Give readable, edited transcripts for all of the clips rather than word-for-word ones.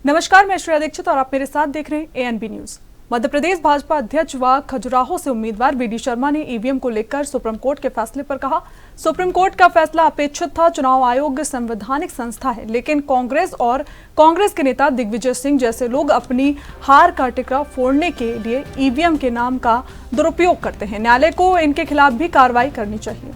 नमस्कार, मैं श्रेया दीक्षित और आप मेरे साथ देख रहे हैं एएनबी न्यूज। मध्य प्रदेश भाजपा अध्यक्ष व खजुराहो से उम्मीदवार वीडी शर्मा ने ईवीएम को लेकर सुप्रीम कोर्ट के फैसले पर कहा, सुप्रीम कोर्ट का फैसला अपेक्षित था। चुनाव आयोग संवैधानिक संस्था है, लेकिन कांग्रेस के नेता दिग्विजय सिंह जैसे लोग अपनी हार का टिकरा फोड़ने के लिए ईवीएम के नाम का दुरुपयोग करते हैं। न्यायालय को इनके खिलाफ भी कार्रवाई करनी चाहिए।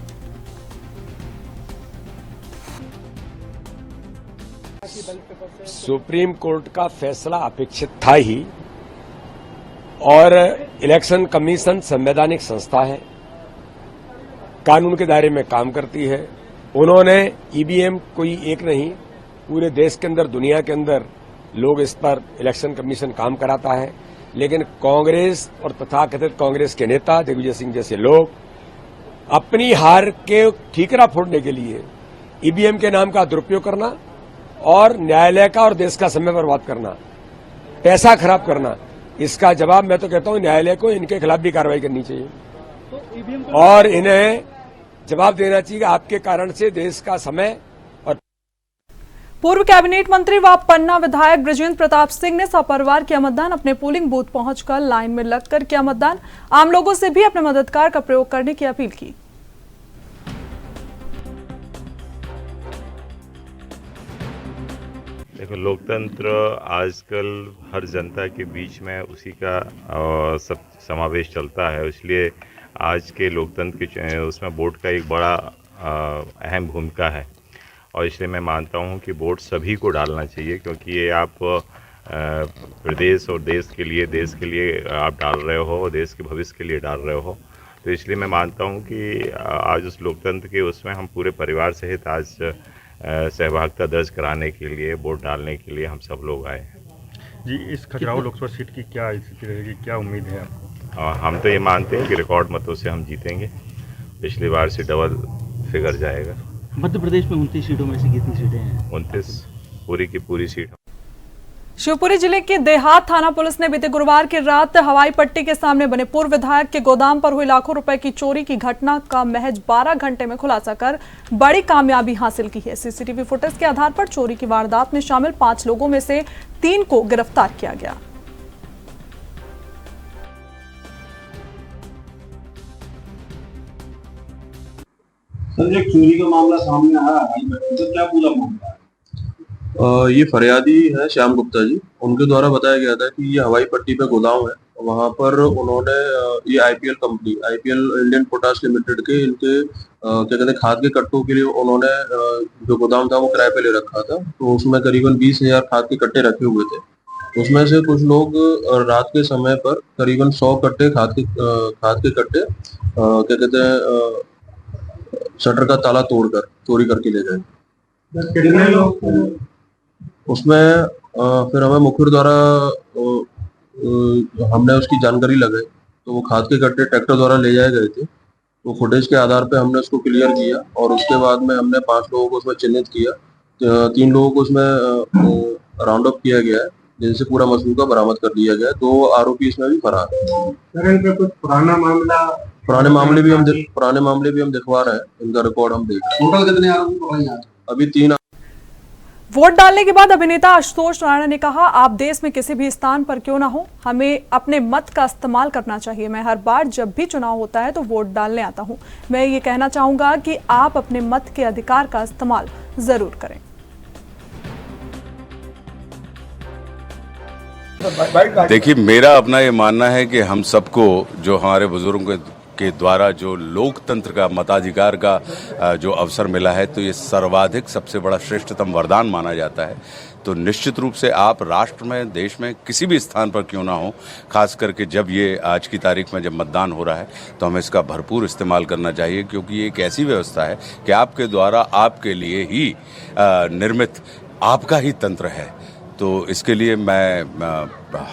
सुप्रीम कोर्ट का फैसला अपेक्षित था ही, और इलेक्शन कमीशन संवैधानिक संस्था है, कानून के दायरे में काम करती है। उन्होंने ईवीएम कोई एक नहीं, पूरे देश के अंदर, दुनिया के अंदर लोग इस पर इलेक्शन कमीशन काम कराता है, लेकिन कांग्रेस और तथाकथित कांग्रेस के नेता दिग्विजय सिंह जैसे लोग अपनी हार के ठीकरा फोड़ने के लिए ईवीएम के नाम का दुरुपयोग करना और न्यायालय का और देश का समय बर्बाद करना, पैसा खराब करना, इसका जवाब मैं तो कहता हूं न्यायालय को इनके खिलाफ भी कार्रवाई करनी चाहिए और इन्हें जवाब देना चाहिए कि आपके कारण से देश का समय। और पूर्व कैबिनेट मंत्री व पन्ना विधायक बृजेंद्र प्रताप सिंह ने सपरिवार किया मतदान। अपने पोलिंग बूथ पहुंचकर लाइन में लगकर किया मतदान। आम लोगों से भी अपने मताधिकार का प्रयोग करने की अपील की। देखो, लोकतंत्र आजकल हर जनता के बीच में उसी का सब समावेश चलता है, इसलिए आज के लोकतंत्र के उसमें वोट का एक बड़ा अहम भूमिका है और इसलिए मैं मानता हूं कि वोट सभी को डालना चाहिए, क्योंकि ये आप प्रदेश और देश के लिए आप डाल रहे हो, देश के भविष्य के लिए डाल रहे हो। तो इसलिए मैं मानता हूं कि आज उस लोकतंत्र के उसमें हम पूरे परिवार सहित आज सहभागिता दर्ज कराने के लिए, वोट डालने के लिए हम सब लोग आए हैं। जी, इस खजुराहो लोकसभा सीट की क्या स्थिति रहेगी, क्या उम्मीद है? हम तो ये मानते हैं कि रिकॉर्ड मतों से हम जीतेंगे, पिछली बार से डबल फिगर जाएगा। मध्य प्रदेश में 29 सीटों में से कितनी सीटें हैं? 29 पूरी की पूरी सीट। शिवपुरी जिले के देहात थाना पुलिस ने बीते गुरुवार की रात हवाई पट्टी के सामने बने पूर्व विधायक के गोदाम पर हुई लाखों रुपए की चोरी की घटना का महज 12 घंटे में खुलासा कर बड़ी कामयाबी हासिल की है। सीसीटीवी फुटेज के आधार पर चोरी की वारदात में शामिल 5 लोगों में से 3 को गिरफ्तार किया गया। सर, चोरी का मामला सामने आया है, तो क्या पूरा मामला है? ये फरियादी है श्याम गुप्ता जी, उनके द्वारा बताया गया था कि ये हवाई पट्टी पे गोदाम है। वहां पर उन्होंने ये IPL company, IPL Indian potash limited के इनके क्या कहते हैं खाद के कट्टों के लिए उन्होंने जो गोदाम था वो किराए पे ले रखा था। तो उसमें करीबन 20,000 खाद के कट्टे रखे हुए थे। उसमें से कुछ लोग रात के समय पर करीबन 100 कट्टे खाद के कट्टे क्या कहते हैं शटर का ताला तोड़कर चोरी करके ले गए। कितने लोग उसमें फिर हमें मुखबिर द्वारा हमने उसकी जानकारी लगाई, तो वो खाद के कट्टे ट्रैक्टर द्वारा ले जाए गए थे। तो फुटेज के आधार पे हमने उसको क्लियर किया और उसके बाद में हमने 5 लोगों को उसमें चिन्हित किया। 3 लोगों को उसमें राउंड अप किया गया है, जिनसे पूरा मसरूका बरामद कर लिया गया। 2 आरोपी इसमें भी फरार है। कुछ पुराने मामले भी हम दिखवा रहे हैं, इनका रिकॉर्ड हम देख रहे हैं। टोटल कितने आरोपी? अभी 3। वोट डालने के बाद अभिनेता आशुतोष राणा ने कहा, आप देश में किसी भी स्थान पर क्यों ना हो, हमें अपने मत का इस्तेमाल करना चाहिए। मैं हर बार जब भी चुनाव होता है तो वोट डालने आता हूं। मैं ये कहना चाहूंगा कि आप अपने मत के अधिकार का इस्तेमाल जरूर करें। देखिए, मेरा अपना ये मानना है कि हम सबको, जो हमारे बुजुर्गों के द्वारा जो लोकतंत्र का, मताधिकार का जो अवसर मिला है, तो ये सर्वाधिक सबसे बड़ा श्रेष्ठतम वरदान माना जाता है। तो निश्चित रूप से आप राष्ट्र में, देश में किसी भी स्थान पर क्यों ना हो, खास करके जब ये आज की तारीख में जब मतदान हो रहा है, तो हमें इसका भरपूर इस्तेमाल करना चाहिए, क्योंकि ये एक ऐसी व्यवस्था है कि आपके द्वारा आपके लिए ही निर्मित आपका ही तंत्र है। तो इसके लिए मैं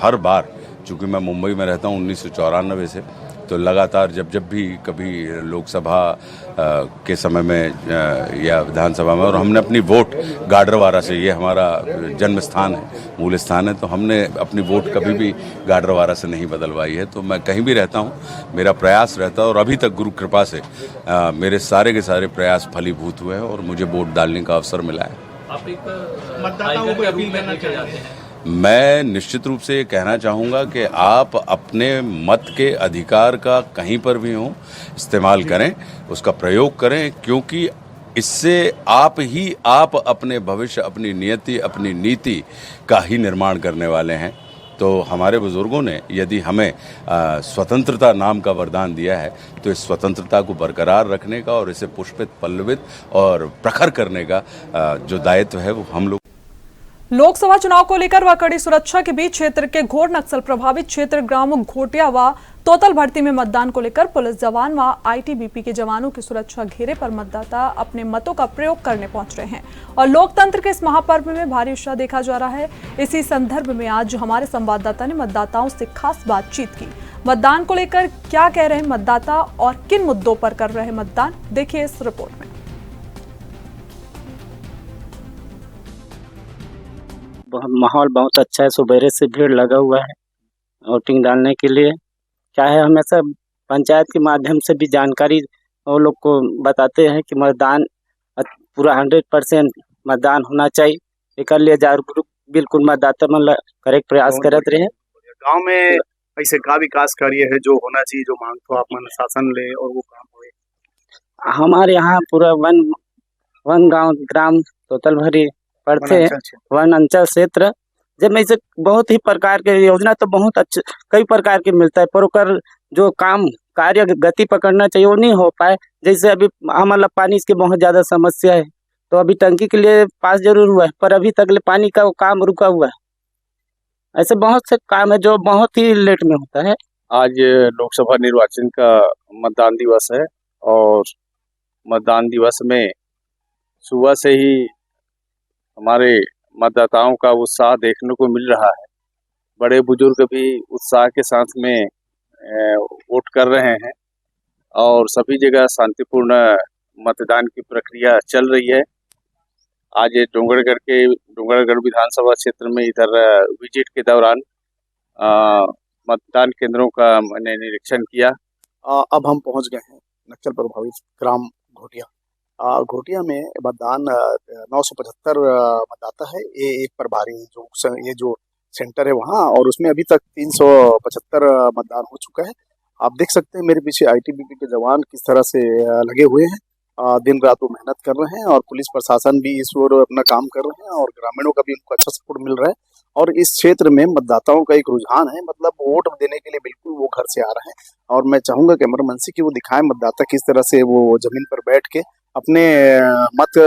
हर बार, चूँकि मैं मुंबई में रहता हूँ 1994 से, तो लगातार जब भी कभी लोकसभा के समय में या विधानसभा में, और हमने अपनी वोट गाडरवारा से, ये हमारा जन्म स्थान है, मूल स्थान है, तो हमने अपनी वोट कभी भी गाडरवारा से नहीं बदलवाई है। तो मैं कहीं भी रहता हूँ, मेरा प्रयास रहता है और अभी तक गुरु कृपा से मेरे सारे के सारे प्रयास फलीभूत हुए हैं और मुझे वोट डालने का अवसर मिला है। आप एक मतदाताओं को अपील करना चाहते हैं? मैं निश्चित रूप से ये कहना चाहूँगा कि आप अपने मत के अधिकार का कहीं पर भी हो इस्तेमाल करें, उसका प्रयोग करें, क्योंकि इससे आप अपने भविष्य, अपनी नियति, अपनी नीति का ही निर्माण करने वाले हैं। तो हमारे बुजुर्गों ने यदि हमें स्वतंत्रता नाम का वरदान दिया है, तो इस स्वतंत्रता को बरकरार रखने का और इसे पुष्पित, पल्लवित और प्रखर करने का जो दायित्व है वो हम लोग। लोकसभा चुनाव को लेकर व कड़ी सुरक्षा के बीच क्षेत्र के घोर नक्सल प्रभावित क्षेत्र ग्राम घोटिया व तोतल भर्ती में मतदान को लेकर पुलिस जवान व आईटीबीपी के जवानों की सुरक्षा घेरे पर मतदाता अपने मतों का प्रयोग करने पहुंच रहे हैं और लोकतंत्र के इस महापर्व में भारी उत्साह देखा जा रहा है। इसी संदर्भ में आज हमारे संवाददाता ने मतदाताओं से खास बातचीत की। मतदान को लेकर क्या कह रहे हैं मतदाता और किन मुद्दों पर कर रहे मतदान, देखिए इस रिपोर्ट में। माहौल बहुत अच्छा है, सुबह से भीड़ लगा हुआ है वोटिंग डालने के लिए। क्या है, हमेशा पंचायत के माध्यम से भी जानकारी वो लोग को बताते हैं कि मतदान पूरा 100% मतदान होना चाहिए। एक लिए जागरूक बिल्कुल मतदाता मतलब करेक्ट प्रयास करते रहे। गांव में ऐसे का विकास कार्य है जो होना चाहिए, जो मांग तो आप मन शासन ले और वो काम होए। हमारे यहाँ पूरा वन गांव ग्राम तोतल भरी पड़ते हैं, वन अंचल क्षेत्र। जब में से बहुत ही प्रकार के योजना तो बहुत अच्छे कई प्रकार के मिलता है, पर ओकर जो काम कार्य गति पकड़ना चाहिए वो नहीं हो पाए। जैसे अभी हमारा पानी की बहुत ज्यादा समस्या है, तो अभी टंकी के लिए पास जरूर हुआ है, पर अभी तक पानी का काम रुका हुआ है। ऐसे बहुत से काम है जो बहुत ही लेट में होता है। आज लोकसभा निर्वाचन का मतदान दिवस है और मतदान दिवस में सुबह से ही हमारे मतदाताओं का उत्साह देखने को मिल रहा है। बड़े बुजुर्ग भी उत्साह के साथ में वोट कर रहे हैं और सभी जगह शांतिपूर्ण मतदान की प्रक्रिया चल रही है। आज डोंगरगढ़ विधानसभा क्षेत्र में इधर विजिट के दौरान मतदान केंद्रों का मैंने निरीक्षण किया। अब हम पहुंच गए हैं नक्सल प्रभावित ग्राम घोटिया। घोटिया में मतदान 975 मतदाता है। ये एक प्रभारी ये जो सेंटर है वहाँ, और उसमें अभी तक 375 मतदान हो चुका है। आप देख सकते हैं मेरे पीछे आईटीबीपी के जवान किस तरह से लगे हुए हैं। दिन रात वो मेहनत कर रहे हैं और पुलिस प्रशासन भी इस ओर अपना काम कर रहे हैं और ग्रामीणों का भी उनको अच्छा सपोर्ट मिल रहा है। और इस क्षेत्र में मतदाताओं का एक रुझान है, मतलब वोट देने के लिए बिल्कुल वो घर से आ रहे हैं। और मैं चाहूंगा कैमरामैन से कि वो दिखाएं मतदाता किस तरह से वो जमीन पर बैठ के अपने मत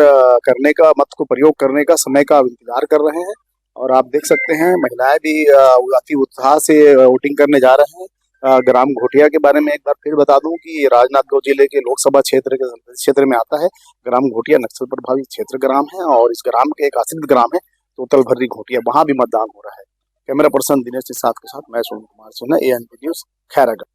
को प्रयोग करने का समय का इंतजार कर रहे हैं। और आप देख सकते हैं महिलाएं भी अति उत्साह से वोटिंग करने जा रहे हैं। ग्राम घोटिया के बारे में एक बार फिर बता दूं कि राजनांदगांव जिले के लोकसभा क्षेत्र में आता है। ग्राम घोटिया नक्सल प्रभावित क्षेत्र ग्राम है और इस ग्राम के एक आश्रित ग्राम है तोतल भर्री घोटिया, वहां भी मतदान हो रहा है। कैमरा पर्सन दिनेश के साथ मैं सोनू कुमार सिन्हा, ANP न्यूज, खैरागढ़।